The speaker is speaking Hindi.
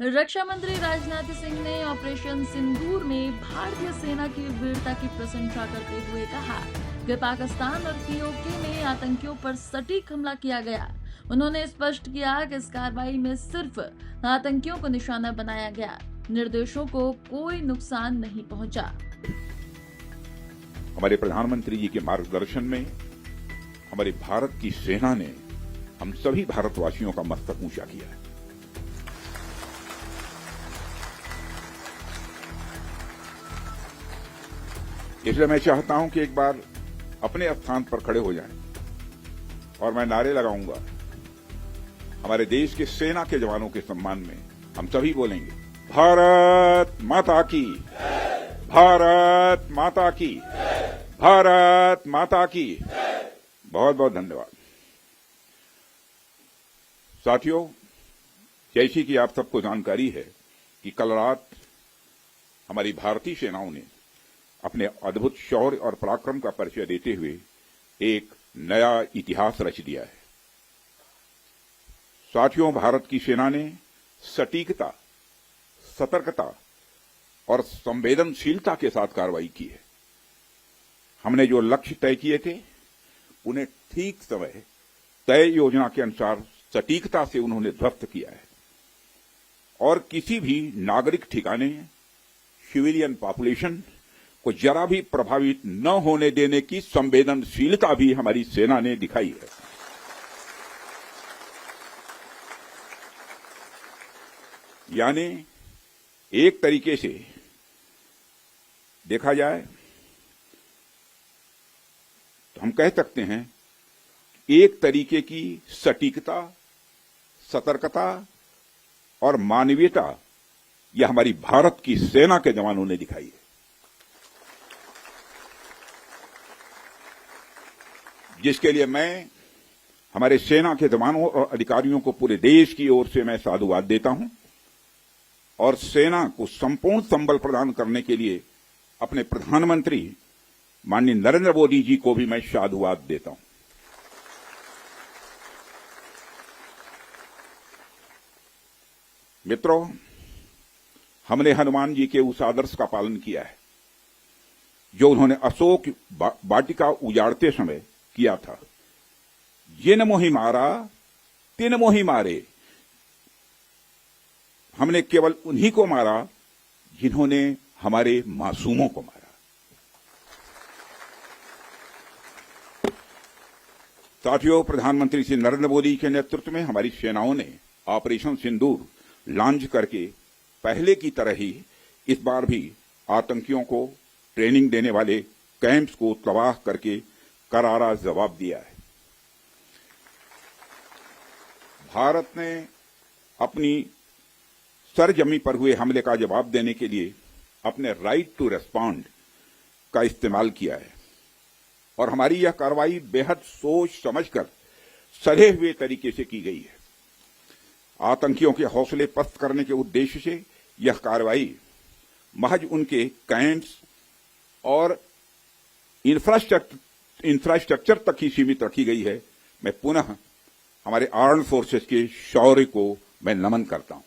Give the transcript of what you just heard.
रक्षा मंत्री राजनाथ सिंह ने ऑपरेशन सिंदूर में भारतीय सेना की वीरता की प्रशंसा करते हुए कहा कि पाकिस्तान और पीओके में आतंकियों पर सटीक हमला किया गया। उन्होंने स्पष्ट किया कि इस कार्रवाई में सिर्फ आतंकियों को निशाना बनाया गया, निर्देशों को कोई नुकसान नहीं पहुंचा। हमारे प्रधानमंत्री जी के मार्गदर्शन में हमारे भारत की सेना ने हम सभी भारतवासियों का मस्तक ऊंचा किया है। इसलिए मैं चाहता हूं कि एक बार अपने स्थान पर खड़े हो जाएं और मैं नारे लगाऊंगा। हमारे देश के सेना के जवानों के सम्मान में हम सभी बोलेंगे, भारत माता की, भारत माता की, भारत माता की। बहुत बहुत धन्यवाद। साथियों, जैसी कि आप सबको जानकारी है कि कल रात हमारी भारतीय सेनाओं ने अपने अद्भुत शौर्य और पराक्रम का परिचय देते हुए एक नया इतिहास रच दिया है। साथियों, भारत की सेना ने सटीकता, सतर्कता और संवेदनशीलता के साथ कार्रवाई की है। हमने जो लक्ष्य तय किए थे उन्हें ठीक समय, तय योजना के अनुसार सटीकता से उन्होंने ध्वस्त किया है और किसी भी नागरिक ठिकाने, सिविलियन पॉपुलेशन को जरा भी प्रभावित न होने देने की संवेदनशीलता भी हमारी सेना ने दिखाई है। यानी एक तरीके से देखा जाए तो हम कह सकते हैं एक तरीके की सटीकता, सतर्कता और मानवीयता यह हमारी भारत की सेना के जवानों ने दिखाई है, जिसके लिए मैं हमारे सेना के जवानों और अधिकारियों को पूरे देश की ओर से मैं साधुवाद देता हूं और सेना को संपूर्ण संबल प्रदान करने के लिए अपने प्रधानमंत्री माननीय नरेंद्र मोदी जी को भी मैं साधुवाद देता हूं। मित्रों, हमने हनुमान जी के उस आदर्श का पालन किया है जो उन्होंने अशोक वाटिका उजाड़ते समय किया था। जिन मोहि मारा तिन मोहि मारे। हमने केवल उन्हीं को मारा जिन्होंने हमारे मासूमों को मारा। साथियों, प्रधानमंत्री श्री नरेंद्र मोदी के नेतृत्व में हमारी सेनाओं ने ऑपरेशन सिंदूर लॉन्च करके पहले की तरह ही इस बार भी आतंकियों को ट्रेनिंग देने वाले कैंप्स को तबाह करके करारा जवाब दिया है। भारत ने अपनी सरजमी पर हुए हमले का जवाब देने के लिए अपने राइट टू रेस्पॉन्ड का इस्तेमाल किया है और हमारी यह कार्रवाई बेहद सोच समझकर सधे हुए तरीके से की गई है। आतंकियों के हौसले पस्त करने के उद्देश्य से यह कार्रवाई महज उनके कैंप्स और इंफ्रास्ट्रक्चर तक ही सीमित रखी गई है। मैं पुनः हमारे आर्म्ड फोर्सेस के शौर्य को मैं नमन करता हूं।